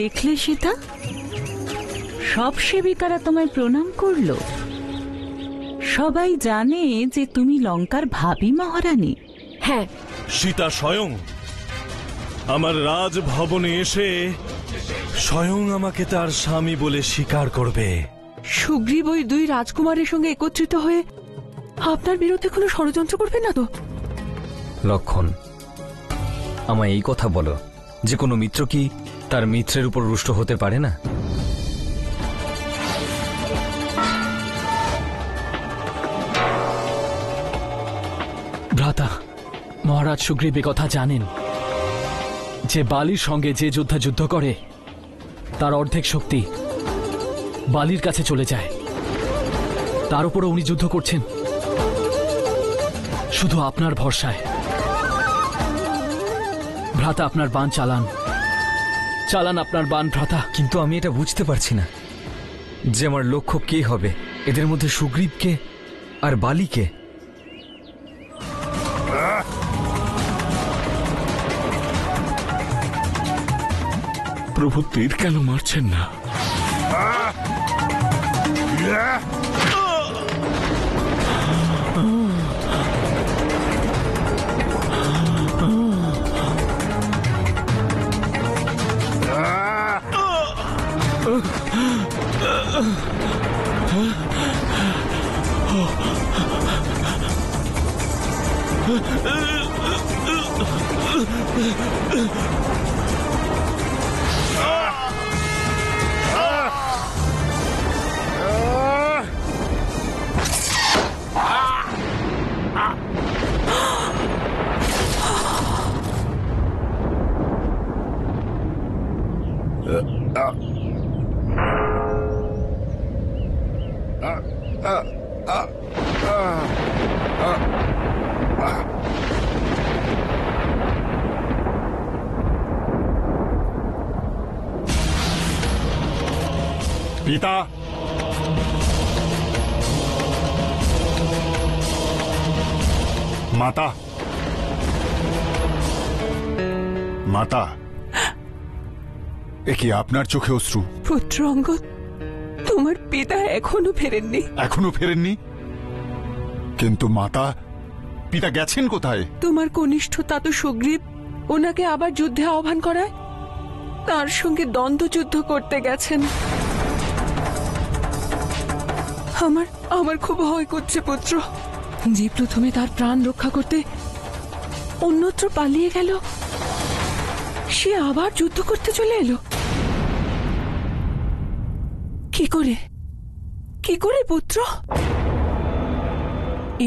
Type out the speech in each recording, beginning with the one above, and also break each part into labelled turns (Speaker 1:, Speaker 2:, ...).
Speaker 1: দেখলে সীতা, সব সেবিকারা তোমায় প্রণাম করলো। সবাই জানে যে তুমি লঙ্কার ভাবী মহারানী।
Speaker 2: হ্যাঁ,
Speaker 3: সীতা স্বয়ং আমার রাজভবনে এসে স্বয়ং আমাকে তার স্বামী বলে স্বীকার করবে।
Speaker 2: সুগ্রীব ওই দুই রাজকুমারের সঙ্গে একত্রিত হয়ে আপনার বিরুদ্ধে কোনো ষড়যন্ত্র করবে না তো?
Speaker 4: লক্ষণ, আমায় এই কথা বলো যে কোনো মিত্র কি তার মিত্রের উপর রুষ্ট হতে পারে না?
Speaker 5: ভ্রাতা, মহারাজ সুগ্রীব কথা জানেন যে বালির সঙ্গে যে যোদ্ধা যুদ্ধ করে তার অর্ধেক শক্তি বালির কাছে চলে যায়। তার উপরও উনি যুদ্ধ করছেন শুধু আপনার ভরসায়। ভ্রাতা, আপনার বাণ চালান, চালান আপনার বাণ ভ্রাতা।
Speaker 4: কিন্তু আমি এটা বুঝতে পারছি না যে আমার লক্ষ্য কে হবে, এদের মধ্যে সুগ্রীবকে আর বালিকে।
Speaker 6: প্রভু তীর কেন মারছেন না? পিতা, মাতা, মাতা, এ কি আপনার চোখে অশ্রু?
Speaker 2: পুত্র অঙ্গদ, তোমার পিতা এখনো ফেরেননি।
Speaker 6: এখনো ফেরেননি? কিন্তু মাতা, পিতা গেছেন কোথায়?
Speaker 2: তোমার কনিষ্ঠ তাতো সুগ্রীব ওনাকে আবার যুদ্ধে আহ্বান করায় তার সঙ্গে দ্বন্দ্বযুদ্ধ করতে গেছেন। আমার খুব ভয় করছে পুত্র। যে প্রথমে তার প্রাণ রক্ষা করতে অন্যত্র পালিয়ে গেল, সে আবার যুদ্ধ করতে চলে এলো। কি করে পুত্র?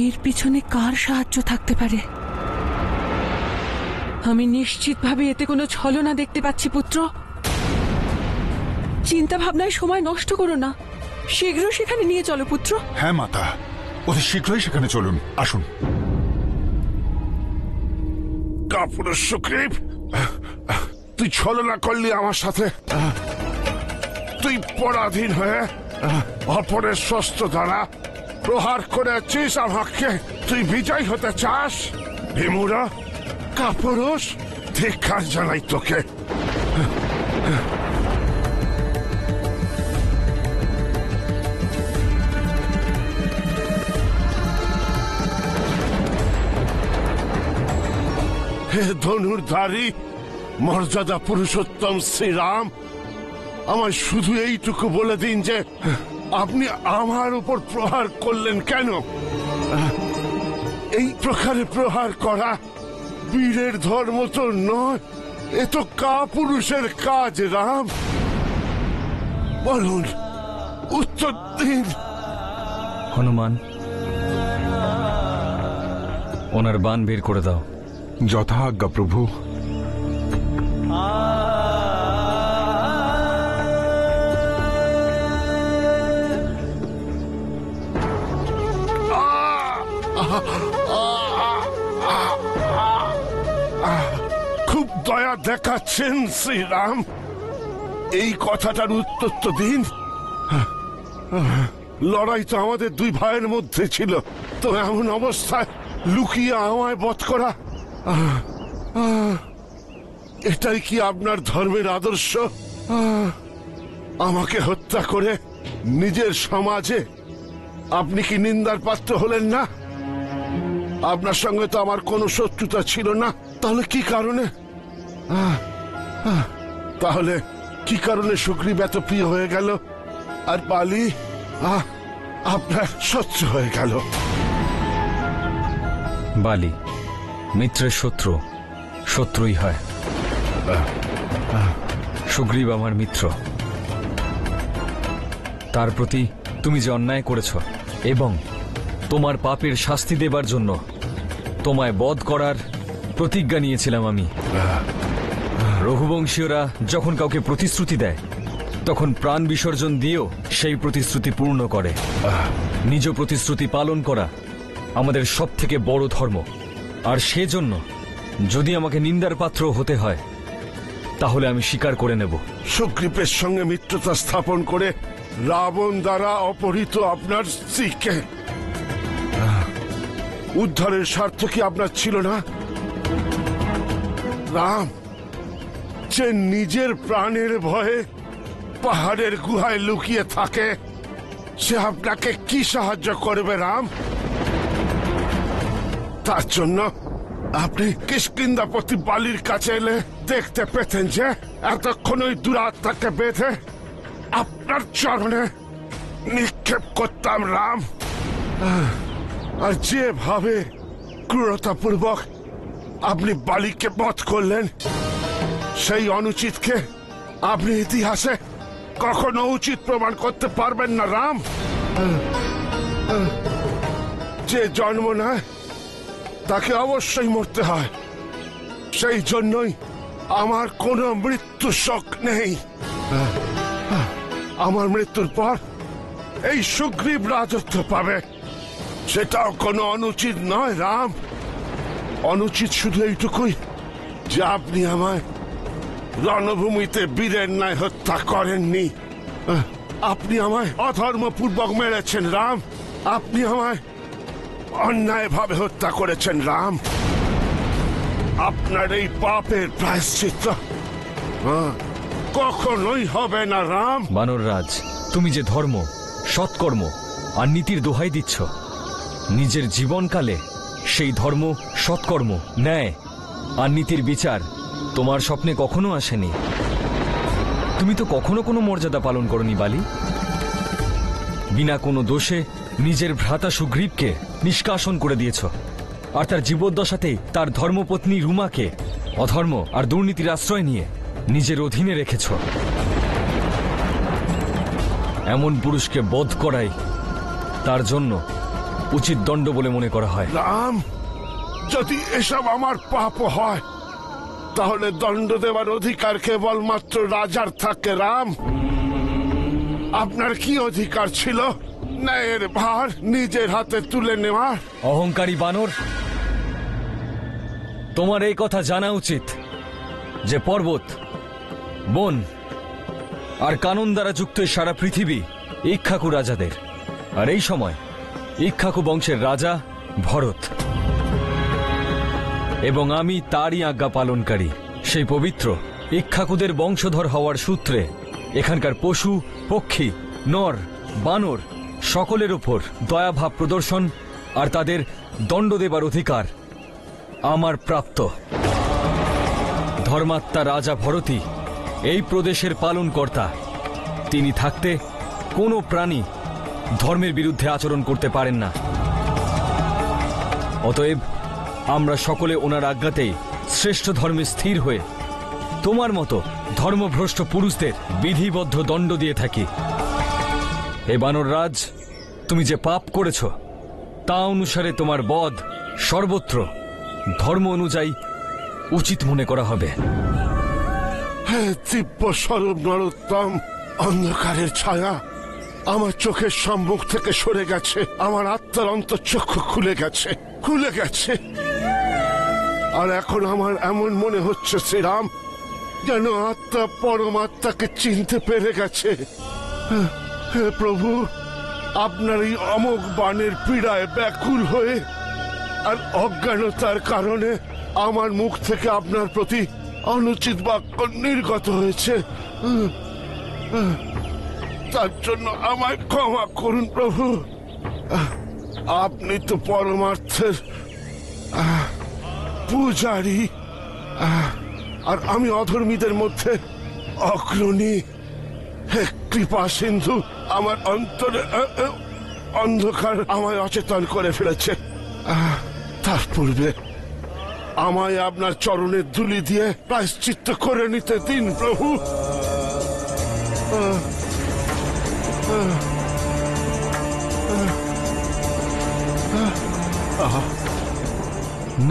Speaker 2: এর পিছনে কার সাহায্য থাকতে পারে? আমি নিশ্চিতভাবে এতে কোনো ছলনা দেখতে পাচ্ছি পুত্র। চিন্তা ভাবনায় সময় নষ্ট করো না, শীঘ্র সেখানে নিয়ে চলো পুত্র।
Speaker 6: হ্যাঁ মাতা, অতি শীঘ্রই সেখানে চলুন, আসুন।
Speaker 7: কাপুরুষ সুগ্রীব, তুই ছলনা করলি আমার সাথে। তুই পরাধীন হয়ে অপরের শস্ত্র দ্বারা প্রহার করেছিস আমাকে। তুই বিজয় হতে চাস? ভীমুরা, কাপুরুষ, ধিক্কার জানাই তোকে। হে ধনুর্ধারী মর্যাদা পুরুষোত্তম শ্রীরাম, আমায় শুধু এইটুকু বলে দিন যে আপনি আমার উপর প্রহার করলেন কেন? এই প্রকারে প্রহার করা বীরের ধর্ম তো নয়, এ তো কাপুরুষের কাজ। রাম, বলুন, উত্তর দিন।
Speaker 4: হনুমান, ওনার বাণ বের করে দাও।
Speaker 6: যথা আজ্ঞা প্রভু।
Speaker 7: খুব দয়া দেখাচ্ছেন শ্রীরাম। এই কথাটার উত্তর তো দিন। লড়াই তো আমাদের দুই ভাইয়ের মধ্যে ছিল, তো এমন অবস্থায় লুকিয়ে আমায় বধ করা, এটাই কি আপনার ধর্মের আদর্শ? আমাকে হত্যা করে নিজের সমাজে আপনি কি নিন্দার পাত্র হলেন না? আপনার সঙ্গে তো আমার কোনো শত্রুতা ছিল না, তাহলে কি কারণে তাহলে কি কারণে সুগ্রীব এত প্রিয় হয়ে গেল আর বালি আপনার শত্রু হয়ে গেল?
Speaker 4: বালি মিত্রের শত্রু শত্রুই হয়। সুগ্রীব আমার মিত্র, তার প্রতি তুমি যে অন্যায় করেছ এবং তোমার পাপের শাস্তি দেবার জন্য তোমায় বধ করার প্রতিজ্ঞা নিয়েছিলাম আমি। রঘুবংশীয়রা যখন কাউকে প্রতিশ্রুতি দেয় তখন প্রাণ বিসর্জন দিয়েও সেই প্রতিশ্রুতি পূর্ণ করে। নিজ প্রতিশ্রুতি পালন করা আমাদের সব থেকে বড় ধর্ম, আর সেজন্য যদি আমাকে নিন্দার পাত্র হতে হয় তাহলে আমি স্বীকার করে নেব।
Speaker 7: সুগ্রীবের সঙ্গে মিত্রতা স্থাপন করে রাবণ দ্বারা অপহৃত আপনার স্ত্রীকে উদ্ধারের স্বার্থ কি আপনার ছিল না? রাম যে নিজের প্রাণের ভয়ে পাহাড়ের গুহায় লুকিয়ে থাকে, সে আপনাকে কি সাহায্য করবে রাম? তার জন্য আপনি কিষ্কিন্ধাপতি বালির কাছে এলে দেখতে পেতেন যে এতক্ষণ ওই দুরাত্মাকে বেঁধে আপনার চরণে নিক্ষেপ করতাম রাম। আর যেভাবে ক্রূরতাপূর্বক আপনি বালিকে বধ করলেন, সেই অনুচিতকে আপনি ইতিহাসে কখনো উচিত প্রমাণ করতে পারবেন না রাম। যে জন্ম নেয় তাকে অবশ্যই মরতে হয়, সেই জন্যই আমার কোনো মৃত্যু শোক নেই। আমার মৃত্যুর পর এই সুগ্রীব রাজত্ব পাবে, সেটাও কোনো অনুচিত নয় রাম। অনুচিত শুধু এইটুকুই যে আপনি আমায় রণভূমিতে বীরের ন্যায় হত্যা করেননি। আপনি আমায় অধর্মপূর্বক মেরেছেন রাম। আপনি আমায় অন্যায়ভাবে হত্যা করেছেন রাম। আপনার এই পাপের প্রায়শ্চিত্ত কখনোই হবে না রাম।
Speaker 4: বানররাজ, তুমি যে ধর্ম, সৎকর্ম আর নীতির দোহাই দিচ্ছ, নিজের জীবনকালে সেই ধর্ম, সৎকর্ম, ন্যায় আর নীতির বিচার তোমার স্বপ্নে কখনো আসেনি। তুমি তো কখনো কোনো মর্যাদা পালন করনি বালি। বিনা কোনো দোষে নিজের ভ্রাতা সুগ্রীবকে নিষ্কাশন করে দিয়েছ, আর তার জীবদ্দশাতে তার ধর্মপত্নী রুমাকে অধর্ম আর দুর্নীতির আশ্রয় নিয়ে নিজের অধীনে রেখেছ। এমন পুরুষকে বধ করাই তার জন্য উচিত দণ্ড বলে মনে করা হয়।
Speaker 7: রাম, যদি এসব আমার পাপ হয় তাহলে দণ্ড দেওয়ার অধিকার কেবলমাত্র রাজার থাকে রাম। আপনার কি অধিকার ছিল ন্যায়ের ভার নিজের হাতে তুলে নেওয়ার?
Speaker 4: অহংকারী বানর, তোমার এই কথা জানা উচিত যে পর্বত, বন আর কানন দ্বারা যুক্ত সারা পৃথিবী ইক্ষ্বাকু রাজাদের, আর এই সময় ইক্ষ্বাকু বংশের রাজা ভরত এবং আমি তারই আজ্ঞা পালনকারী। সেই পবিত্র ইক্ষ্বাকুদের বংশধর হওয়ার সূত্রে এখানকার পশু, পক্ষী, নর, বানর সকলের উপর দয়াভাব প্রদর্শন আর তাদের দণ্ড দেবার অধিকার আমার প্রাপ্ত। ধর্মাত্মা রাজা ভরতই এই প্রদেশের পালনকর্তা। তিনি থাকতে কোনো প্রাণী ধর্মের বিরুদ্ধে আচরণ করতে পারেন না। অতএব আমরা সকলে ওনার আজ্ঞাতেই শ্রেষ্ঠ ধর্মে স্থির হয়ে তোমার মতো ধর্মভ্রষ্ট পুরুষদের বিধিবদ্ধ দণ্ড দিয়ে থাকি। হে বানররাজ, তুমি যে পাপ করেছ তা অনুসারে তোমার বধ সর্বত্র ধর্ম অনুযায়ী উচিত মনে করা হবে।
Speaker 7: হে দিব্য স্বরূপ নরোত্তম, অন্ধকারের ছায়া আমার চোখের সম্মুখ থেকে সরে গেছে। আমার আত্মার অন্তঃচক্ষু খুলে গেছে। আর এখন আমার এমন মনে হচ্ছে শ্রীরাম, যেন আত্মা পরমাত্মাকে চিনতে পেরে গেছে। হে প্রভু, আপনার এই অমোঘ বাণের পীড়ায় ব্যাকুল হয়ে আর অজ্ঞানতার কারণে আমার মুখ থেকে আপনার প্রতি অনুচিত বাক্য নির্গত হয়েছে। তার জন্য আমায় ক্ষমা করুন প্রভু। আপনি তো পরমার্থের পূজারী, আর আমি অধর্মীদের মধ্যে অগ্রণী। হে কৃপা সিন্ধু, আমার অন্তরে অন্ধকার আমায় অচেতন করে ফেলেছে। তার পূর্বে আমায় আপনার চরণের ধুলি দিয়ে প্রায়শ্চিত্ত করে নিতে দিন প্রভু।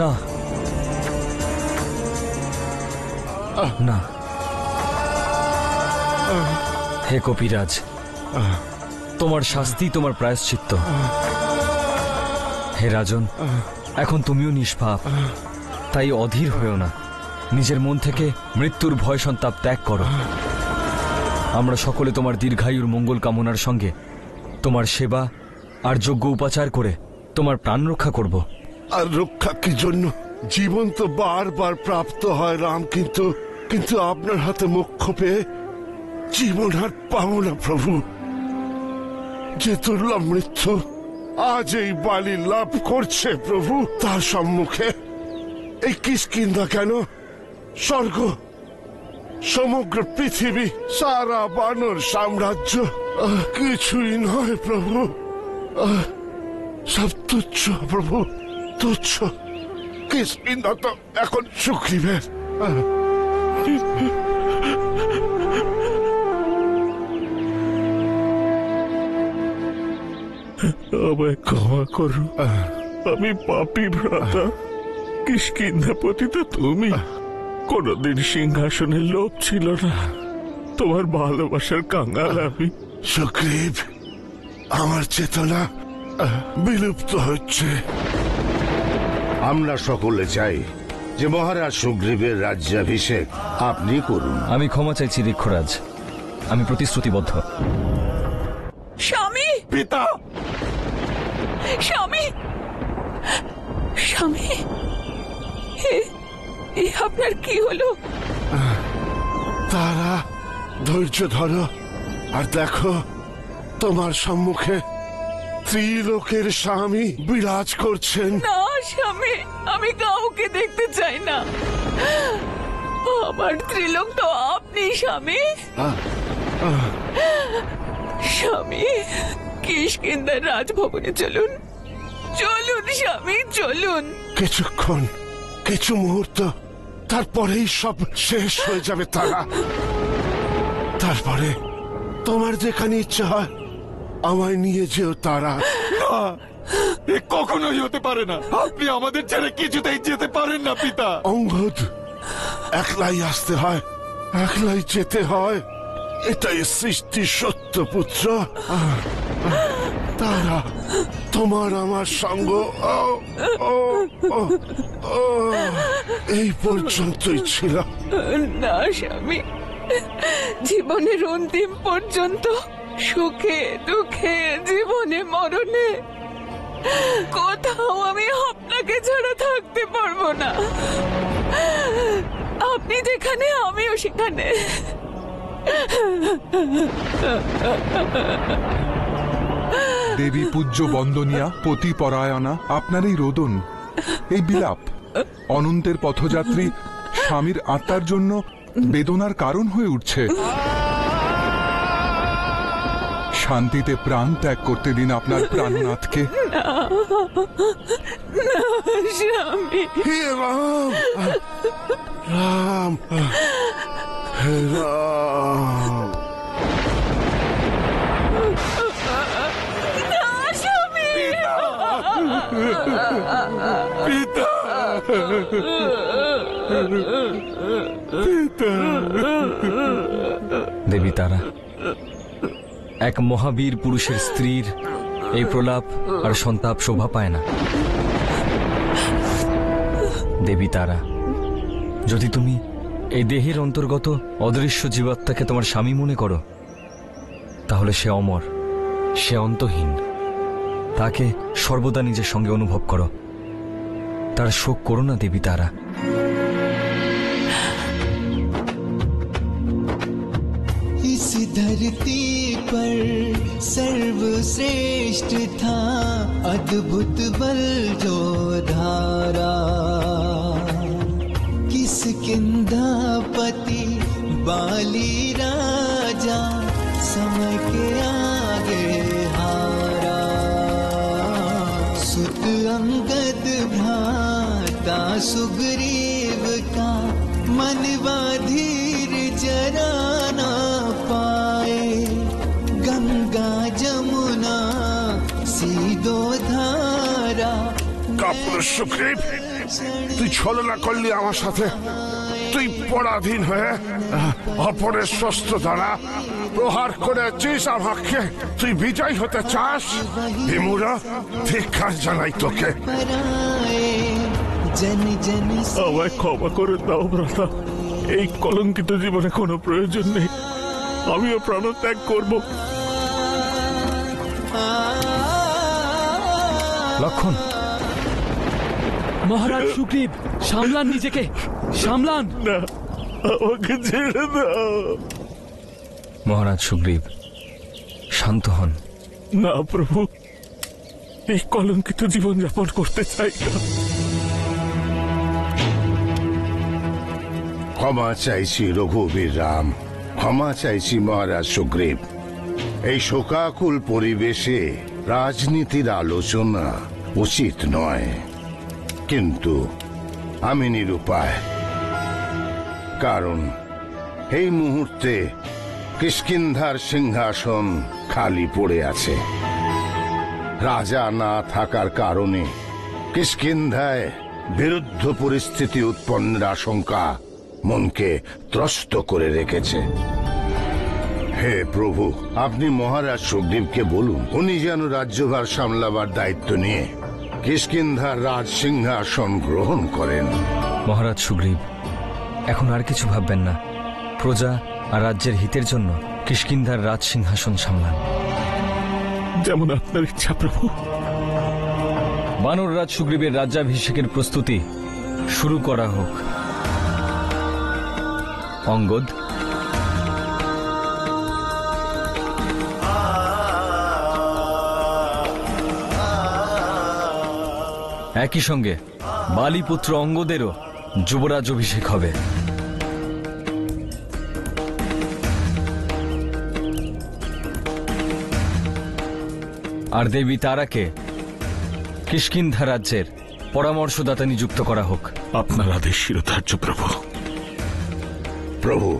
Speaker 4: না না, হে কপিরাজ, তোমার শাস্তি তোমার প্রায়শ্চিত্ত। হে রাজন, এখন তুমিও নিষ্পাপ, তাই অধীর হয়েও না। নিজের মন থেকে মৃত্যুর ভয় সন্তাপ ত্যাগ করো। আমরা সকলে তোমার দীর্ঘায়ুর মঙ্গল কামনার সঙ্গে তোমার সেবা আর যোগ্য উপাচার করে তোমার প্রাণ রক্ষা করব।
Speaker 7: আর রক্ষা কি জন্য? জীবন তো বারবার প্রাপ্ত হয় রাম, কিন্তু আপনার হাতে মোক্ষ পেয়ে জীবন আর পাবো না প্রভু। যে দুর্লভ মৃত্যু আজ এই বালি লাভ করছে প্রভু, তার সম্মুখে এই কিষ্কিন্ধা কেন, স্বর্গ, সমগ্র পৃথিবী, সারা বানর সাম্রাজ্য কিছুই নয় প্রভু। সব তুচ্ছ প্রভু, তুচ্ছ। কিষ্কিন্ধা তো এখন সুগ্রীবের।
Speaker 6: আমায় ক্ষমা করো, আমি পাপী ভ্রাতা। কিষ্কিন্ধাপতি তো তুমি। কোনদিন সিংহাসনের লোভ ছিল না, তোমার ভালোবাসার কাঙ্গাল আমি।
Speaker 7: সুগ্রীব, আমার চেতনা বিলুপ্ত হচ্ছে।
Speaker 8: আমরা সকলে চাই যে মহারাজ সুগ্রীবের রাজ্যাভিষেক আপনি করুন।
Speaker 4: আমি ক্ষমা চাইছি ঋক্ষরাজ, আমি প্রতিশ্রুতিবদ্ধ।
Speaker 2: স্বামী,
Speaker 6: পিতা,
Speaker 2: স্বামী, স্বামী, এ আপনার কি হলো?
Speaker 7: তারা, ধৈর্য ধরো আর দেখো, তোমার সম্মুখে ত্রিলোকের স্বামী বিরাজ করছেন।
Speaker 2: না স্বামী, আমি কাউকে দেখতে চাই না। আমার ত্রিলোক তো আপনি স্বামী। স্বামী, কিষ্কিন্ধার রাজভবনে চলুন, চলুন স্বামী, চলুন।
Speaker 7: কিছুক্ষণ, কিছু মুহূর্ত, তারপরেই সব শেষ হয়ে যাবে তারা। তারপরে তোমার যেখানে ইচ্ছা হয় আমায় নিয়ে যেও তারা।
Speaker 6: এ কখনোই হতে পারে না। আপনি আমাদের ছেড়ে কিছুতেই যেতে পারেন না পিতা।
Speaker 7: অঙ্গদ, একলাই আসতে হয়, একলাই যেতে হয়, এটাই সৃষ্টির সত্য পুত্র। তারা, তোমার আমার সঙ্গ এই পর্যন্তই ছিল।
Speaker 2: না স্বামী, জীবনের অন্তিম পর্যন্ত, সুখে দুঃখে, জীবনে মরণে, কোথাও আমি আপনাকে ছাড়া থাকতে পারবো না। আপনি যেখানে আমিও সেখানে।
Speaker 9: দেবী পূজ্য বন্দনিয়া, পতি পরায়ণা, আপনার এই রোদন, এই বিলাপ অনন্তের পথযাত্রী স্বামীর আত্মার জন্য বেদনার কারণ হয়ে উঠছে। শান্তিতে প্রাণ ত্যাগ করতে দিন আপনার প্রাণনাথকে।
Speaker 2: স্বামী,
Speaker 7: হে রাম, রাম, হে রাম।
Speaker 6: পিতা,
Speaker 4: দেবী তারা, এক মহাবীর পুরুষের স্ত্রীর এই প্রলাপ আর সন্তাপ শোভা পায় না। দেবী তারা, যদি তুমি এই দেহের অন্তর্গত অদৃশ্য জীবাত্মাকে তোমার স্বামী মনে করো, তাহলে সে অমর, সে অন্তহীন। তাকে সর্বদা নিজের সঙ্গে অনুভব করো, তার শোক করো না দেবী তারা।
Speaker 10: धरती पर सर्वश्रेष्ठ था अद्भुत बल जो धारा। किष्किंधापति बाली राजा समय के आगे हारा। सुत अंगद भ्राता सुग्रीव का मन धीर जरा ना पाए। गंगा जमुना सीधो धारा।
Speaker 7: কাপুর সুগ্রীব, তুই ছলনা করলি আমার সাথে। তুই পরাধীন হয়ে অপরের শস্ত্র দ্বারা প্রহার করেছিস আমাকে। তুই বিজয় হতে চাস? বিমূঢ়, ধিক্কার জানাই তোকে।
Speaker 3: আমায় ক্ষমা করে দাও ভ্রাতা, এই কলঙ্কিত জীবনে কোনো প্রয়োজন নেই। আমিও প্রাণত্যাগ করব।
Speaker 4: লক্ষণ,
Speaker 5: মহারাজ সুগ্রীব, সামলান নিজেকে, সামলান।
Speaker 3: না, আমাকে ছেড়ে দাও।
Speaker 4: মহারাজ সুগ্রীব, শান্ত হন।
Speaker 3: না প্রভু, এই কলঙ্কিত জীবন যাপন করতে চাই না।
Speaker 8: ক্ষমা চাইছি রঘুবীর রাম, ক্ষমা চাইছি মহারাজ সুগ্রীব। এই শোকাকুল পরিবেশে রাজনীতির আলোচনা উচিত নয়, কিন্তু আমি নিরুপায়। কারণ এই মুহূর্তে কিষ্কিন্ধার সিংহাসন খালি পড়ে আছে। রাজা না থাকার কারণে কিষ্কিন্ধায় বিরুদ্ধ পরিস্থিতি উৎপন্নের আশঙ্কা মনকে ত্রস্ত করে রেখেছে। হে প্রভু, আপনি মহারাজ সুগ্রীবকে বলুন, উনি যেন রাজ্যভার সামলাবার দায়িত্ব নিয়ে কিষ্কিন্ধার রাজ সিংহাসন গ্রহণ করেন।
Speaker 4: মহারাজ সুগ্রীব, এখন আর কিছু ভাববেন না। প্রজা আর রাজ্যের হিতের জন্য কিষ্কিন্ধার রাজ সিংহাসন সামলান।
Speaker 3: যেমন আপনার ইচ্ছা প্রভু।
Speaker 4: বানর রাজ সুগ্রীবের রাজ্যাভিষেকের প্রস্তুতি শুরু করা হোক। অঙ্গদ, একই সঙ্গে বালিপুত্র অঙ্গদেরও যুবরাজ অভিষেক হবে। আর দেবী তারাকে কিষ্কিন্ধা রাজ্যের পরামর্শদাতা নিযুক্ত করা হোক।
Speaker 3: আপনার আদেশ শিরোধার্য প্রভু।
Speaker 8: প্রভু,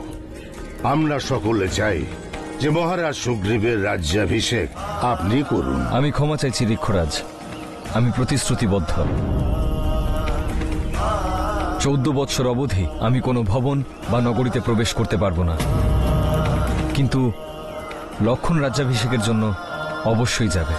Speaker 8: আমরা সকলে চাই যে মহারাজ সুগ্রীবের রাজ্যাভিষেক আপনি করুন।
Speaker 4: আমি ক্ষমা চাইছি ঋক্ষরাজ, আমি প্রতিশ্রুতিবদ্ধ। 14 বৎসর অবধি আমি কোনো ভবন বা নগরীতে প্রবেশ করতে পারবো না, কিন্তু লক্ষণ রাজ্যাভিষেকের জন্য অবশ্যই যাবে।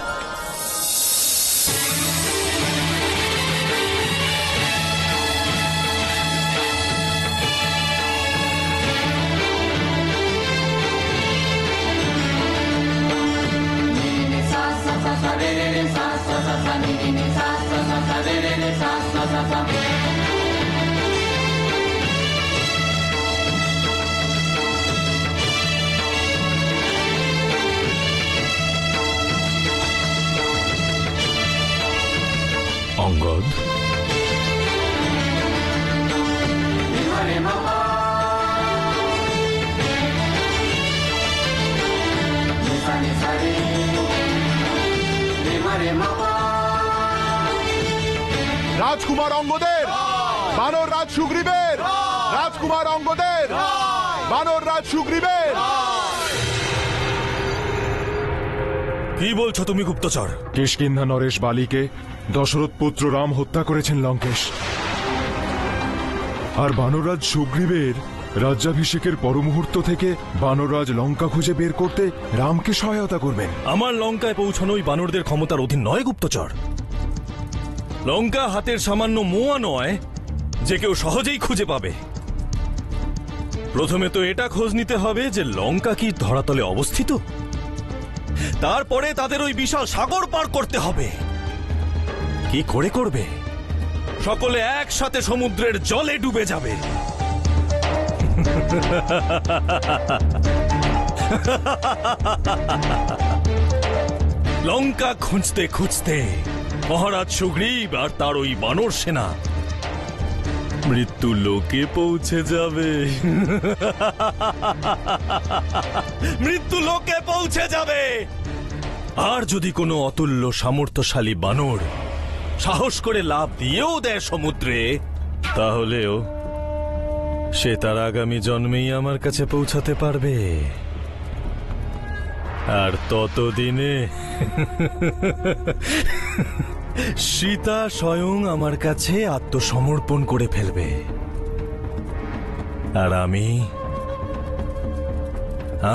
Speaker 3: অঙ্গদ,
Speaker 6: রাজকুমার অঙ্গদের, বানর রাজ সুগ্রীবের, রাজকুমার অঙ্গদের, বানর রাজ সুগ্রীবের।
Speaker 3: কি বলছো তুমি গুপ্তচর?
Speaker 9: কিষ্কিন্ধা নরেশ বালিকে দশরথ পুত্র রাম হত্যা করেছেন লঙ্কেশ, আর বানররাজ সুগ্রীবের রাজ্যাভিষেকের পরমুহূর্ত থেকে বানররাজ লঙ্কা খুঁজে বের করতে রামকে সহায়তা করবেন।
Speaker 3: আমার লঙ্কায় পৌঁছানোই বানরদের ক্ষমতার অধীন নয় গুপ্তচর। লঙ্কা হাতের সামান্য মোয়া নয় যে কেউ সহজেই খুঁজে পাবে। প্রথমে তো এটা খোঁজ নিতে হবে যে লঙ্কা কি ধরাতলে অবস্থিত, তারপরে তাদের ওই বিশাল সাগর পার করতে হবে। কি করে করবে? সকলে একসাথে সমুদ্রের জলে ডুবে যাবে। লঙ্কা খুঁজতে খুঁজতে মহারাজ সুগ্রীব আর তার ওই বানর সেনা মৃত্যু লোকে পৌঁছে যাবে। মৃত্যু লোকে পৌঁছে যাবে। আর যদি কোনো অতুল্য সামর্থ্যশালী বানর সাহস করে লাফ দিয়েও দেয় সমুদ্রে, তাহলেও সে তার আগামী জন্মেই আমার কাছে পৌঁছাতে পারবে। আর ততদিনে সীতা স্বয়ং আমার কাছে আত্মসমর্পণ করে ফেলবে, আর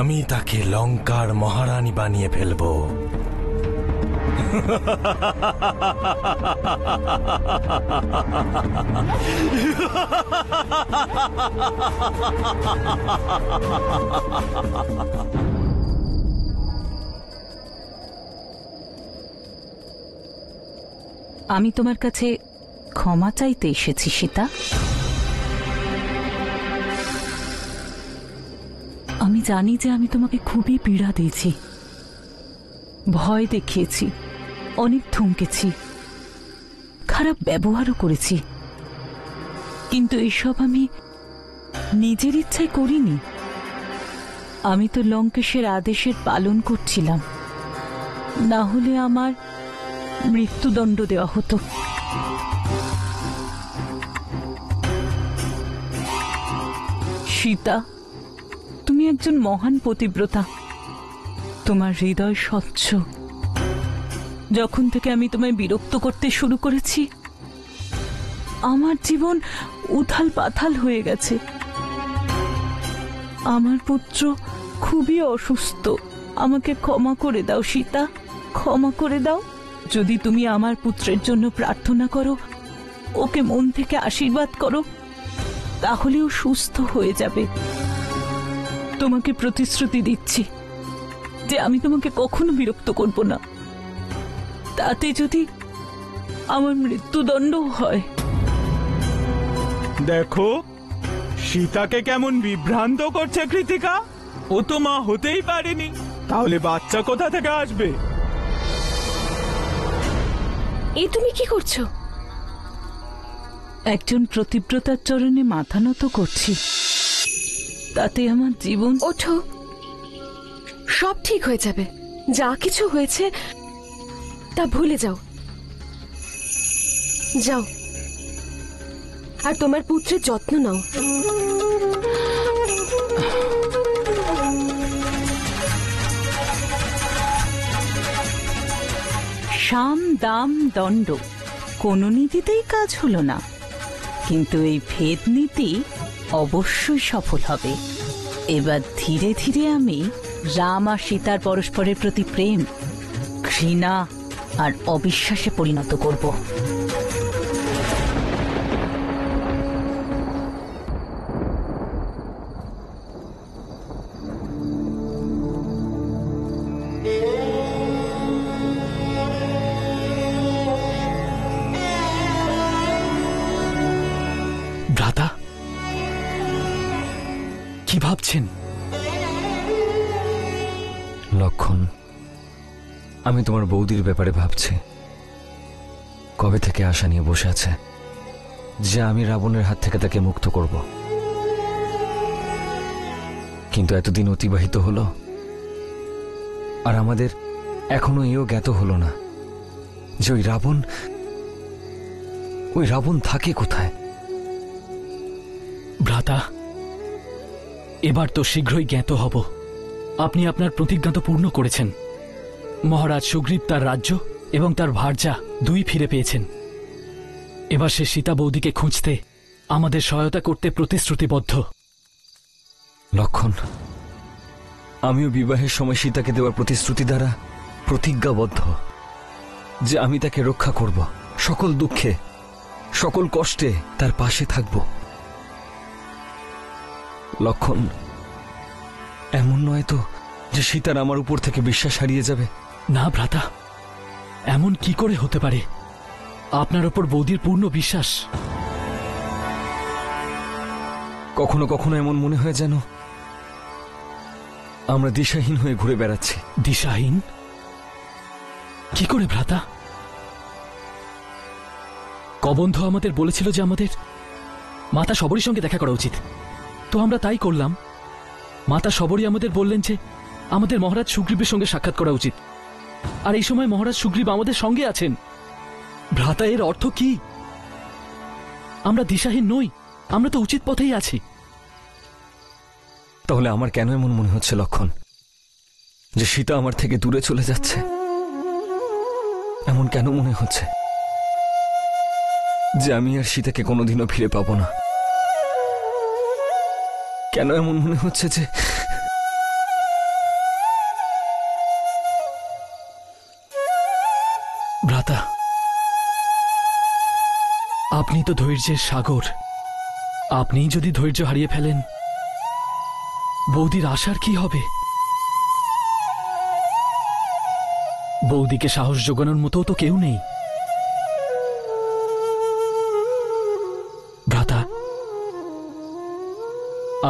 Speaker 3: আমি তাকে লঙ্কার মহারানী বানিয়ে ফেলব।
Speaker 1: আমি তোমার কাছে ক্ষমা চাইতে এসেছি সীতা। আমি জানি যে আমি তোমাকে খুবই পীড়া দিয়েছি, ভয় দেখিয়েছি, অনেক থমকেছি, খারাপ ব্যবহারও করেছি, কিন্তু এসব আমি নিজের ইচ্ছায় করিনি। আমি তো লঙ্কেশের আদেশের পালন করছিলাম, না হলে আমার মৃত্যুদণ্ড দেওয়া হতো। সীতা, তুমি একজন মহান পতিব্রতা, তোমার হৃদয় স্বচ্ছ। যখন থেকে আমি তোমায় বিরক্ত করতে শুরু করেছি, আমার জীবন উথাল পাথাল হয়ে গেছে। আমার পুত্র খুবই অসুস্থ, আমাকে ক্ষমা করে দাও সীতা, ক্ষমা করে দাও। যদি তুমি আমার পুত্রের জন্য প্রার্থনা করো, ওকে মন থেকে আশীর্বাদ করো, তাহলে ও সুস্থ হয়ে যাবে। তোমাকে প্রতিশ্রুতি দিচ্ছি যে আমি তোমাকে কখনো বিরক্ত করব না, তাতে যদি আমার মৃত্যুদণ্ড হয়।
Speaker 11: দেখো সীতাকে কেমন বিভ্রান্ত করছে কৃতিকা। ও তো মা হতেই পারেনি, তাহলে বাচ্চা কোথা থেকে আসবে?
Speaker 2: এ তুমি কি করছো?
Speaker 1: একজন প্রতিব্রতার চরণে মাথা নত করছি, তাতে আমার জীবন।
Speaker 2: ওঠো, সব ঠিক হয়ে যাবে। যা কিছু হয়েছে তা ভুলে যাও। যাও আর তোমার পুত্রের যত্ন নাও।
Speaker 1: সাম দাম দণ্ড কোনো নীতিতেই কাজ হলো না, কিন্তু এই ভেদ নীতি অবশ্যই সফল হবে। এবার ধীরে ধীরে আমি রাম আর সীতার পরস্পরের প্রতি প্রেম, ঘৃণা আর অবিশ্বাসে পরিণত করব।
Speaker 5: ভ্রাতা, কি ভাবছেন?
Speaker 4: লক্ষণ, আমি তোমার বৌদির ব্যাপারে ভাবছি। কবে থেকে আশা নিয়ে বসে আছে যে আমি রাবণের হাত থেকে তাকে মুক্ত করব, কিন্তু এতদিন অতিবাহিত হলো আর আমাদের এখনো এও জ্ঞাত হলো না যে ওই রাবণ থাকে কোথায়।
Speaker 5: ভ্রাতা, এবার তো শীঘ্রই জ্ঞাত হব। আপনি আপনার প্রতিজ্ঞা তো পূর্ণ করেছেন। মহারাজ সুগ্রীব তার রাজ্য এবং তার ভার্যা দুই ফিরে পেয়েছেন। এবার সে সীতা বৌদিকে খুঁজতে আমাদের সহায়তা করতে প্রতিশ্রুতিবদ্ধ।
Speaker 4: লক্ষণ, আমিও বিবাহের সময় সীতাকে দেওয়ার প্রতিশ্রুতি দ্বারা প্রতিজ্ঞাবদ্ধ যে আমি তাকে রক্ষা করব, সকল দুঃখে সকল কষ্টে তার পাশে থাকব। লক্ষণ, এমন নয় তো যে সীতার আমার উপর থেকে বিশ্বাস হারিয়ে যাবে?
Speaker 5: না ভ্রাতা, এমন কি করে হতে পারে? আপনার ওপর বৌদির পূর্ণ বিশ্বাস।
Speaker 4: কখনো কখনো এমন মনে হয় যেন আমরা দিশাহীন হয়ে ঘুরে বেড়াচ্ছি।
Speaker 5: দিশাহীন কি করে ভ্রাতা? কবন্ধ আমাদের বলেছিল যে আমাদের মাতা সবরীর সঙ্গে দেখা করা উচিত, তো আমরা তাই করলাম। মাতা সবরী আমাদের বললেন যে আমাদের মহারাজ সুগ্রীবের সঙ্গে সাক্ষাৎ করা উচিত, আর এই সময় মহারাজ সুগ্রীব আমাদের সঙ্গে আছেন। ভ্রাতা, এর অর্থ কি? আমরা দিশাহীন নই, আমরা তো উচিত পথেই আছি।
Speaker 4: তাহলে আমার কেন এমন মনে হচ্ছে লক্ষণ, যে সীতা আমার থেকে দূরে চলে যাচ্ছে? এমন কেন মনে হচ্ছে যে আমি আর সীতাকে কোনোদিনও ফিরে পাবো না? কেন এমন মনে হচ্ছে যে
Speaker 5: ভ্রাতা, আপনি তো ধৈর্যের সাগর। আপনি যদি ধৈর্য হারিয়ে ফেলেন, বৌদির আশার কি হবে? বৌদিকে সাহস জোগানোর মতো তো কেউ নেই। ভ্রাতা,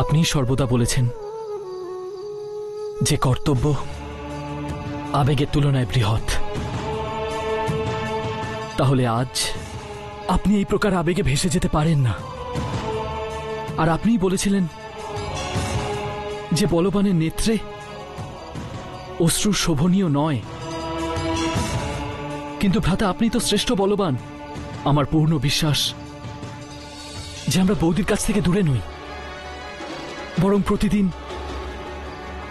Speaker 5: আপনি সর্বদা বলেছেন যে কর্তব্য আবেগের তুলনায় বৃহৎ। তাহলে আজ আপনি এই প্রকার আবেগে ভেসে যেতে পারেন না। আর আপনিই বলেছিলেন যে বলবানের নেত্রে অশ্রু শোভনীয় নয়। কিন্তু ভ্রাতা, আপনি তো শ্রেষ্ঠ বলবান। আমার পূর্ণ বিশ্বাস যে আমরা বৌদির কাছ থেকে দূরে নই, বরং প্রতিদিন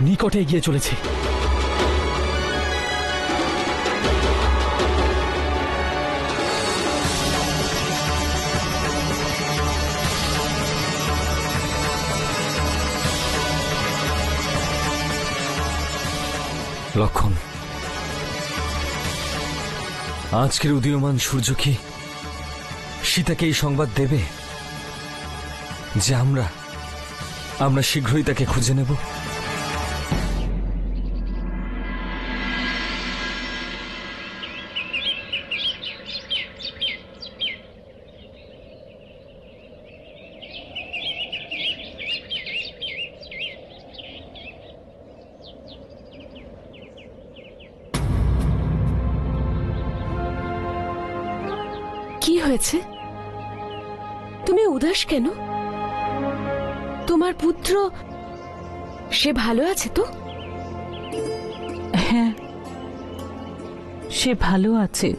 Speaker 5: নিকটে এগিয়ে চলেছি।
Speaker 4: লক্ষণ, আজকের উদীয়মান সূর্য কি সীতাকে এই সংবাদ দেবে যে আমরা শীঘ্রই তাকে খুঁজে নেব?
Speaker 2: কি হয়েছে? তুমি উদাস কেন? তোমার পুত্র সে ভালো আছে তো?
Speaker 1: হ্যাঁ, সে ভালো আছে,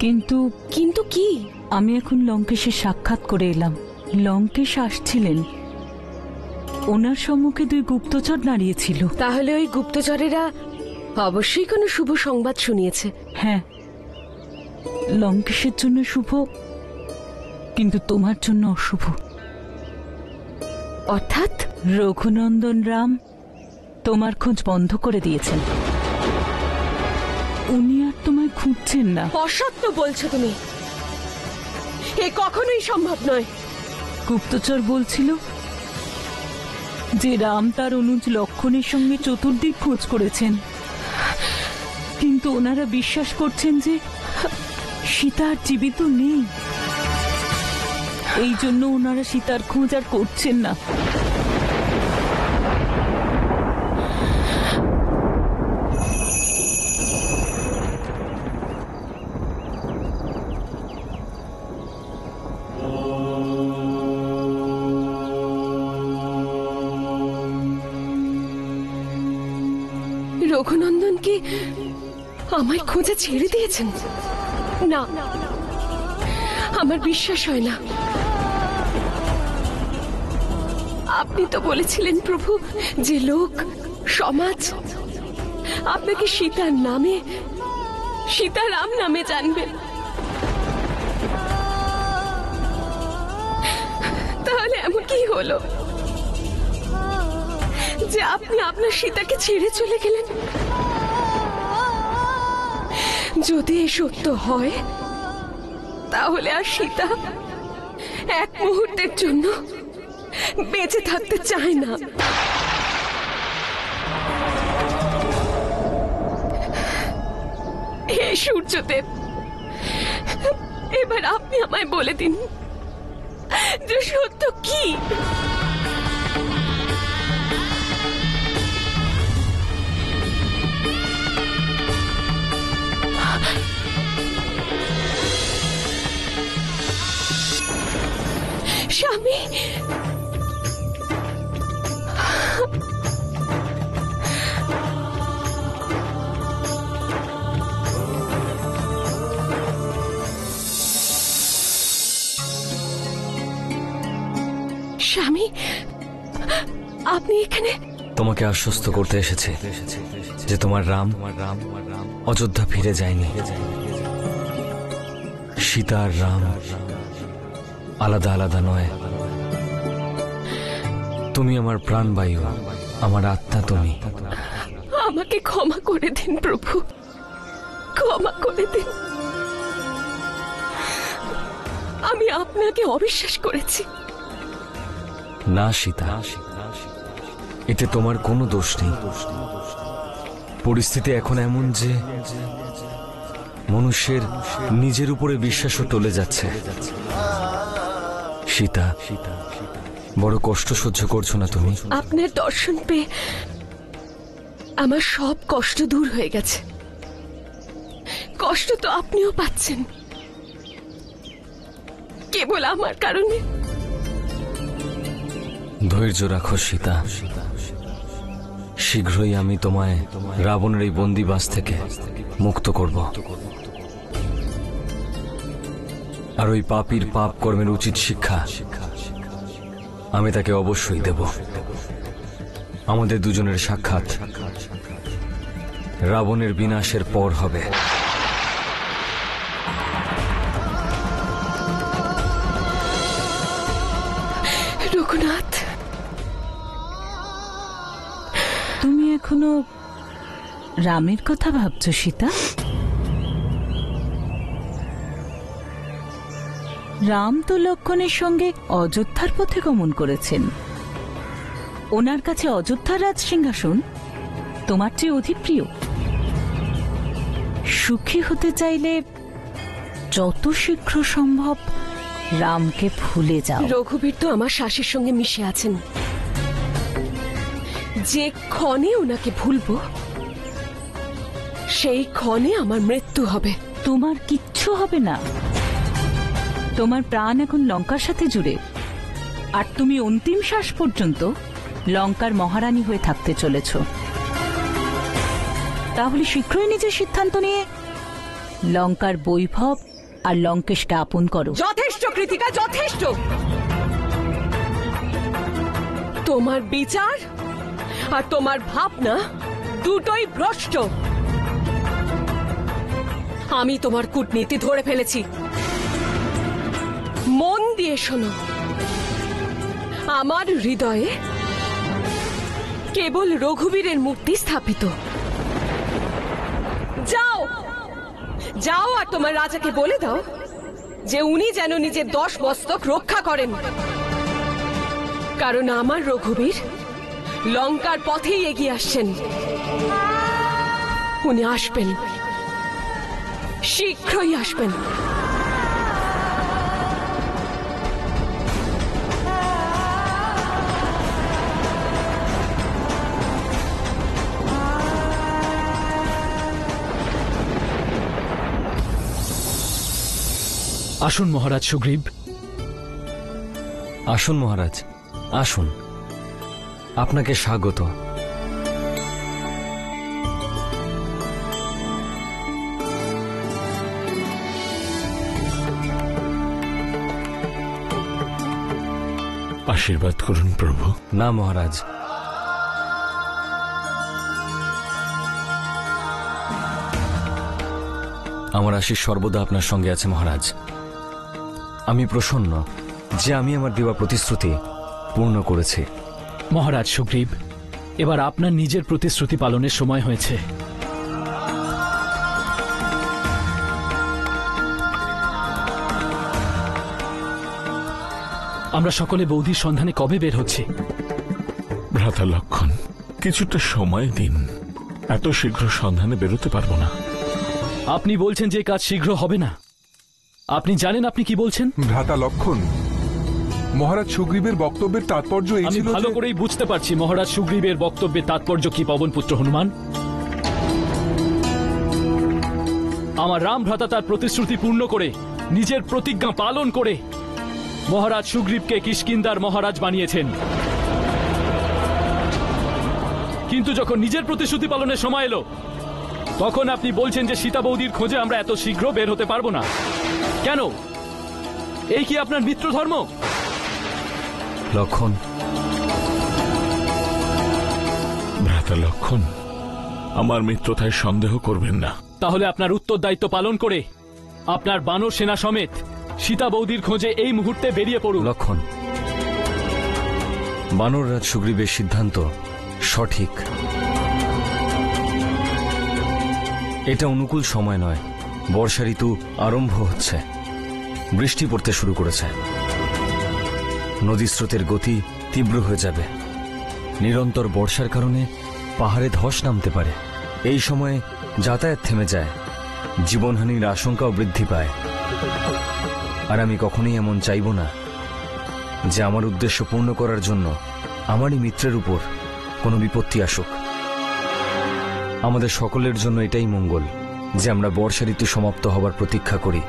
Speaker 1: কিন্তু
Speaker 2: কিন্তু কি?
Speaker 1: আমি এখন লঙ্কেশে সাক্ষাৎ করে এলাম। লঙ্কেশ আসছিলেন, ওনার সম্মুখে 2 গুপ্তচর দাঁড়িয়েছিল।
Speaker 2: তাহলে ওই গুপ্তচরেরা অবশ্যই কোনো শুভ সংবাদ শুনিয়েছে।
Speaker 1: হ্যাঁ, লঙ্কেশের জন্য শুভ, কিন্তু তোমার জন্য অশুভ।
Speaker 2: অর্থাৎ
Speaker 1: রঘুনন্দন রাম তোমার খোঁজ বন্ধ করে দিয়েছেন। উনি আর তোমায় খুঁজছেন না।
Speaker 2: অসত্য বলছো তুমি, এ কখনোই সম্ভব নয়।
Speaker 1: গুপ্তচর বলছিল যে রাম তার অনুজ লক্ষণের সঙ্গে চতুর্দিক খোঁজ করেছেন, কিন্তু ওনারা বিশ্বাস করছেন যে সীতা আর জীবিত নেই। এই জন্য ওনারা সীতার খোঁজ আর করছেন না।
Speaker 2: রঘুনন্দন কি আমায় খোঁজে ছেড়ে দিয়েছেন? না, আমার বিশ্বাস হয় না। আপনি তো বলেছিলেন প্রভু যে লোক সমাজ আপনাকে সীতার নামে, সীতারাম নামে জানবেন। তাহলে এমন কি হলো যে আপনি আপনার সীতাকে ছেড়ে চলে গেলেন? যদি এ সত্য হয়, তাহলে আর সীতা এক মুহূর্তের জন্য বেঁচে থাকতে চায় না। হে সূর্যদেব, এবার আপনি আমায় বলে দিন যে সত্য কি। স্বামী, আপনি এখানে?
Speaker 4: তোমাকে আশ্বস্ত করতে এসেছে যে তোমার রাম অযোধ্যা ফিরে যায়নি। সীতা আর রাম আলাদা আলাদা নয়। তুমি আমার প্রাণবায়ু, আমার আত্মা তুমি।
Speaker 2: আমাকে ক্ষমা করে দিন প্রভু, ক্ষমা করে দিন। আমি আপনাকে অবিশ্বাস করেছি।
Speaker 4: না সীতা, এতে তোমার কোনো দোষ নেই। পরিস্থিতি এখন এমন যে মনুষ্যের নিজের উপরে বিশ্বাসও টলে যাচ্ছে। সীতা, বড় কষ্ট সহ্য করছো না তুমি?
Speaker 2: আপনার দর্শন পেয়ে আমার সব কষ্ট দূর হয়ে গেছে। কষ্ট তো আপনিও পাচ্ছেন, কেবল আমার কারণে।
Speaker 4: ধৈর্য রাখো সীতা, শীঘ্রই আমি তোমায় রাবণের এই বন্দিবাস থেকে মুক্ত করব। আর ওই পাপীর পাপ কর্মের উচিত শিক্ষা আমি তাকে অবশ্যই দেব। আমাদের দুজনের সাক্ষাৎ রাবণের বিনাশের পর হবে।
Speaker 2: রঘুনাথ,
Speaker 1: তুমি এখনো রামের কথা ভাবছো সীতা? রাম তো লক্ষ্মণের সঙ্গে অযোধ্যার পথে গমন করেছেন। ওনার কাছে অযোধ্যার রাজ সিংহাসন তোমার চেয়ে অধিক প্রিয়। সুখী হতে চাইলে যত শীঘ্র সম্ভব রামকে ভুলে যাও।
Speaker 2: রঘুবীর তো আমার শ্বাসের সঙ্গে মিশে আছেন। যে ক্ষণে ওনাকে ভুলবো সেই ক্ষণে আমার মৃত্যু হবে।
Speaker 1: তোমার কিচ্ছু হবে না। তোমার প্রাণ এখন লঙ্কার সাথে জুড়ে, আর তুমি অন্তিম শ্বাস পর্যন্ত লঙ্কার মহারানী হয়ে থাকতে চলেছ। তাহলে শীঘ্রই নিজের সিদ্ধান্ত নিয়ে লঙ্কার বৈভব আর লঙ্কেশকে আপন করো।
Speaker 2: যথেষ্ট কৃতিকা, যথেষ্ট। তোমার বিচার আর তোমার ভাবনা দুটোই ভ্রষ্ট। আমি তোমার কূটনীতি ধরে ফেলেছি। মন দিয়ে শোনো, আমার হৃদয়ে কেবল রঘুবীরের মূর্তি স্থাপিত। যাও, যাও আর তোমার রাজাকে বলে দাও যে উনি যেন নিজের 10 মস্তক রক্ষা করেন। কারণ আমার রঘুবীর লঙ্কার পথেই এগিয়ে আসছেন। উনি আসবেন, শীঘ্রই আসবেন।
Speaker 5: আসুন মহারাজ সুগ্রীব।
Speaker 4: আসুন মহারাজ, আসুন। আপনাকে স্বাগত।
Speaker 6: আশীর্বাদ করুন প্রভু।
Speaker 4: না মহারাজ, আমার আশীষ সর্বদা আপনার সঙ্গে আছে মহারাজ। আমি প্রসন্ন যে আমি আমার দেওয়া প্রতিশ্রুতি পূর্ণ করেছি।
Speaker 5: মহারাজ সুগ্রীব, এবার আপনার নিজের প্রতিশ্রুতি পালনের সময় হয়েছে। আমরা সকলে বৌদির সন্ধানে কবে বের হচ্ছি?
Speaker 6: ভ্রাতা লক্ষণ, কিছুটা সময় দিন। এত শীঘ্র সন্ধানে বেরোতে পারবো না।
Speaker 5: আপনি বলছেন যে কাজ শীঘ্র হবে না। আপনি জানেন আপনি কি বলছেন?
Speaker 9: ভ্রাতা লক্ষণ, মহারাজ সুগ্রীবের বক্তব্যের তাৎপর্য এই
Speaker 5: আমি
Speaker 9: ছিল
Speaker 5: ভালো
Speaker 9: যে
Speaker 5: করেই বুঝতে পারছি মহারাজ সুগ্রীবের বক্তব্যের তাৎপর্য কি। পবনপুত্র হনুমান, আমার রাম ভ্রাতা তার প্রতিশ্রুতি পূর্ণ করে, নিজের প্রতিজ্ঞা পালন করে মহারাজ সুগ্রীবকে কিষ্কিন্ধার মহারাজ বানিয়েছেন। কিন্তু যখন নিজের প্রতিশ্রুতি পালনের সময় এলো, তখন আপনি বলছেন যে সীতা বৌদির খোঁজে আমরা এত শীঘ্র বের হতে পারবো না। কেন? এই কি আপনার মিত্র ধর্ম?
Speaker 4: লক্ষণ,
Speaker 6: ভ্রাতা লক্ষণ, আমার মিত্রতায় সন্দেহ করবেন না।
Speaker 5: তাহলে আপনার উত্তরদায়িত্ব পালন করে আপনার বানর সেনা সমেত সীতা বৌদির খোঁজে এই মুহূর্তে বেরিয়ে পড়ুন।
Speaker 4: লক্ষণ, বানররাজ সুগ্রীবের সিদ্ধান্ত সঠিক। এটা অনুকূল সময় নয়। বর্ষা ঋতু আরম্ভ হচ্ছে, বৃষ্টি পড়তে শুরু করেছে, নদী স্রোতের গতি তীব্র হয়ে যাবে। নিরন্তর বর্ষার কারণে পাহাড়ে ধস নামতে পারে। এই সময়ে যাতায়াত থেমে যায়, জীবনহানির আশঙ্কাও বৃদ্ধি পায়। আর আমি কখনোই এমন চাইব না যে আমার উদ্দেশ্য পূর্ণ করার জন্য আমারই মিত্রের উপর কোনো বিপত্তি আসুক। আমাদের সকলের জন্য এটাই মঙ্গল যে আমরা বর্ষা ঋতু সমাপ্ত হবার প্রতীক্ষা করি,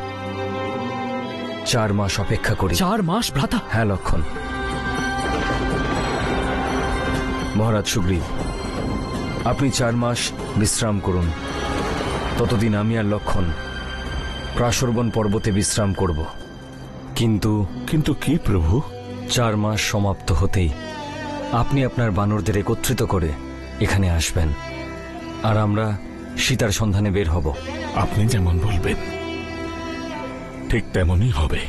Speaker 4: 4 মাস অপেক্ষা করি।
Speaker 5: 4 মাস ভ্রাতা?
Speaker 4: হ্যাঁ লক্ষণ। মহারাজ সুগ্রীব, আপনি 4 মাস বিশ্রাম করুন। ততদিন আমি আর লক্ষণ প্রাশরবণ পর্বতে বিশ্রাম করব। কিন্তু
Speaker 6: কি প্রভু?
Speaker 4: 4 মাস সমাপ্ত হতেই আপনি আপনার বানরদের একত্রিত করে এখানে আসবেন, আর আমরা সীতার সন্ধানে বের হব।
Speaker 6: আপনি যেমন বলবেন ঠিক তেমনই হবে।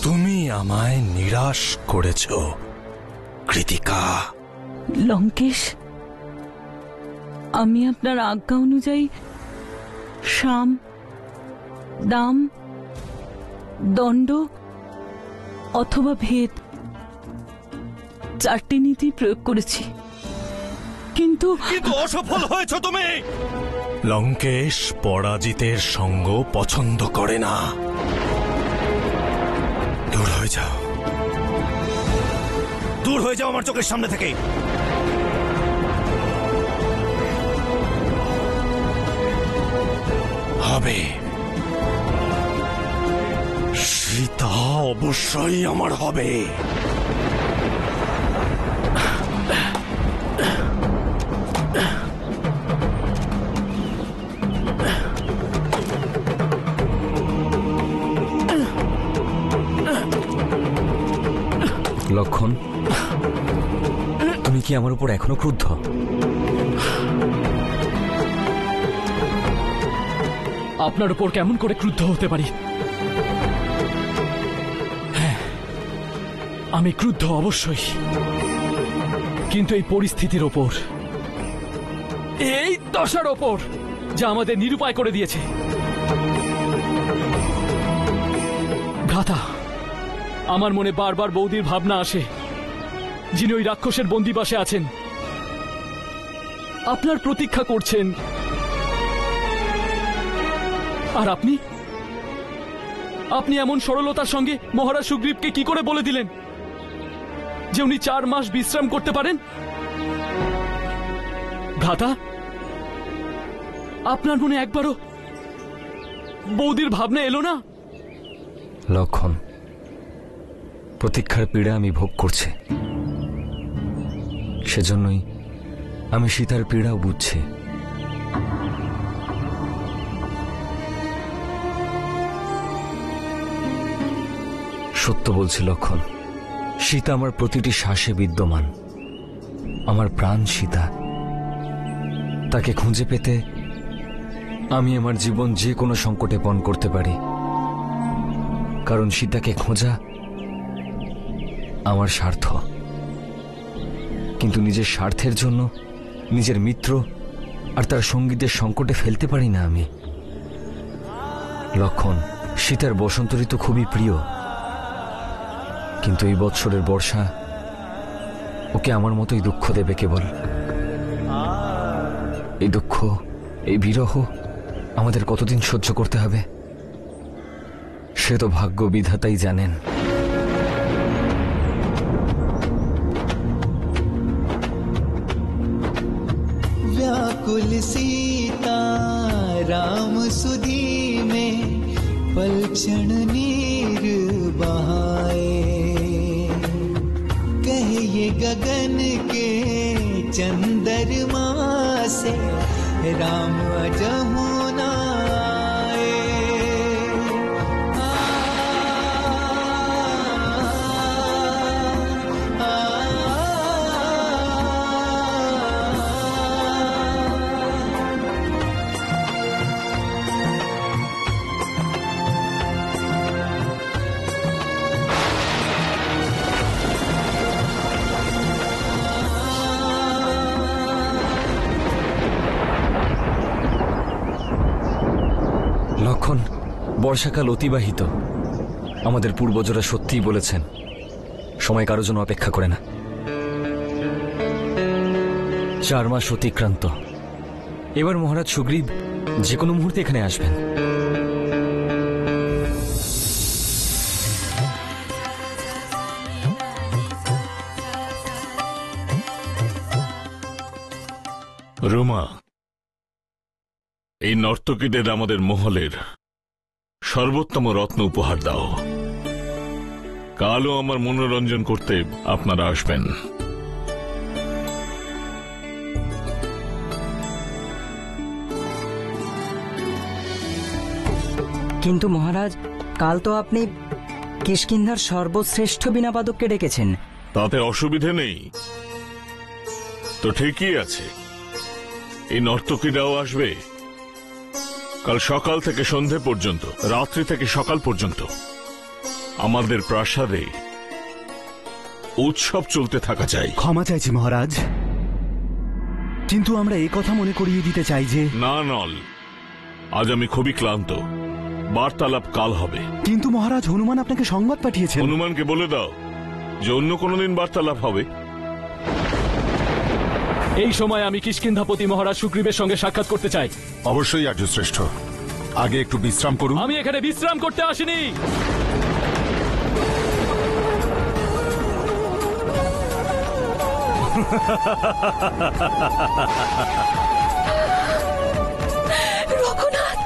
Speaker 3: তুমি আমায় নিরাশ করেছ কৃতিকা।
Speaker 1: লঙ্কেশ, আমি আপনার আজ্ঞা অনুযায়ী সাম, দাম, দণ্ড অথবা ভেদ 4টি নীতি প্রয়োগ করেছি, কিন্তু
Speaker 3: অসফল হয়েছ তুমি। লঙ্কেশ পরাজিতের সঙ্গ পছন্দ করে না। দূর হয়ে যাও, দূর হয়ে যাও আমার চোখের সামনে থেকে। হবে সীতা অবশ্যই আমার হবে।
Speaker 4: লক্ষণ, তুমি কি আমার উপর এখনো ক্রুদ্ধ?
Speaker 5: আপনার উপর কেমন করে ক্রুদ্ধ হতে পারি? হ্যাঁ, আমি ক্রুদ্ধ অবশ্যই, কিন্তু এই পরিস্থিতির ওপর, এই দশার ওপর যা আমাদের নিরুপায় করে দিয়েছে। ঘাতা, আমার মনে বারবার বৌদির ভাবনা আসে, যিনি ওই রাক্ষসের বন্দিবাসে আছেন, আপনার প্রতীক্ষা করছেন। আর আপনি এমন সরলতার সঙ্গে মহারাজ সুগ্রীবকে কি করে বলে দিলেন যে উনি 4 মাস বিশ্রাম করতে পারেন? ঘাতা, আপনার মনে একবারও বৌদির ভাবনা এলো না?
Speaker 4: লক্ষণ, প্রতীক্ষার পীড়া আমি ভোগ করছি, সেজন্যই আমি সীতার পীড়াও বুঝছি। সত্য বলছি লক্ষণ, সীতা আমার প্রতিটি শ্বাসে বিদ্যমান। আমার প্রাণ সীতা, তাকে খুঁজে পেতে আমি আমার জীবন যে কোনো সংকটে পণ করতে পারি, কারণ সীতাকে খোঁজা আমার স্বার্থ। কিন্তু নিজের স্বার্থের জন্য নিজের মিত্র আর তার সঙ্গীদের সংকটে ফেলতে পারি না আমি। লক্ষণ, সীতার বসন্ত ঋতু খুবই প্রিয়, কিন্তু এই বৎসরের বর্ষা ওকে আমার মতোই দুঃখ দেবে কেবল। এই দুঃখ, এই বিরহ আমাদের কতদিন সহ্য করতে হবে সে তো ভাগ্য বিধাতাই জানেন।
Speaker 10: व्याकुल सीता राम सुधी में पलक्षण नीर बहाए, कहे ये गगन के चंद्रमा से राम अजहु न आए।
Speaker 4: লক্ষণ, বর্ষাকাল অতিবাহিত। আমাদের পূর্বজরা সত্যিই বলেছেন সময় কারো জন্য অপেক্ষা করে না। 4 মাস অতিক্রান্ত। এবার মহারাজ সুগ্রীব যে কোনো মুহূর্তে এখানে আসবেন।
Speaker 6: রুমা, এই নর্তকীদের আমাদের মহলের সর্বোত্তম রত্ন উপহার দাও। কালও আমার মনোরঞ্জন করতে আপনারা আসবেন।
Speaker 12: কিন্তু মহারাজ, কাল তো আপনি কিষ্কিন্ধার সর্বশ্রেষ্ঠ বীণাবাদককে ডেকেছেন।
Speaker 6: তাতে অসুবিধে নেই তো, ঠিকই আছে। এই নর্তকীরাও আসবে। কাল সকাল থেকে সন্ধে পর্যন্ত, রাত্রি থেকে সকাল পর্যন্ত আমাদের প্রাসাদে উৎসব চলতে থাকা চাই।
Speaker 13: ক্ষমা চাইছি মহারাজ, কিন্তু আমরা এই কথা মনে করিয়ে দিতে চাই যে
Speaker 6: না নল, আজ আমি খুবই ক্লান্ত। বার্তালাপ কাল হবে।
Speaker 13: কিন্তু মহারাজ, হনুমান আপনাকে সংবাদ পাঠিয়েছেন।
Speaker 6: হনুমানকে বলে দাও যে অন্য কোনোদিন বার্তালাপ হবে।
Speaker 5: এই সময় আমি কিষ্কিন্ধাপতি মহারাজ সুগ্রীবের সঙ্গে সাক্ষাৎ করতে চাই।
Speaker 9: অবশ্যই আর্য শ্রেষ্ঠ, আগে একটু বিশ্রাম করুন।
Speaker 5: আমি এখানে বিশ্রাম করতে আসিনি।
Speaker 1: রঘুনাথ!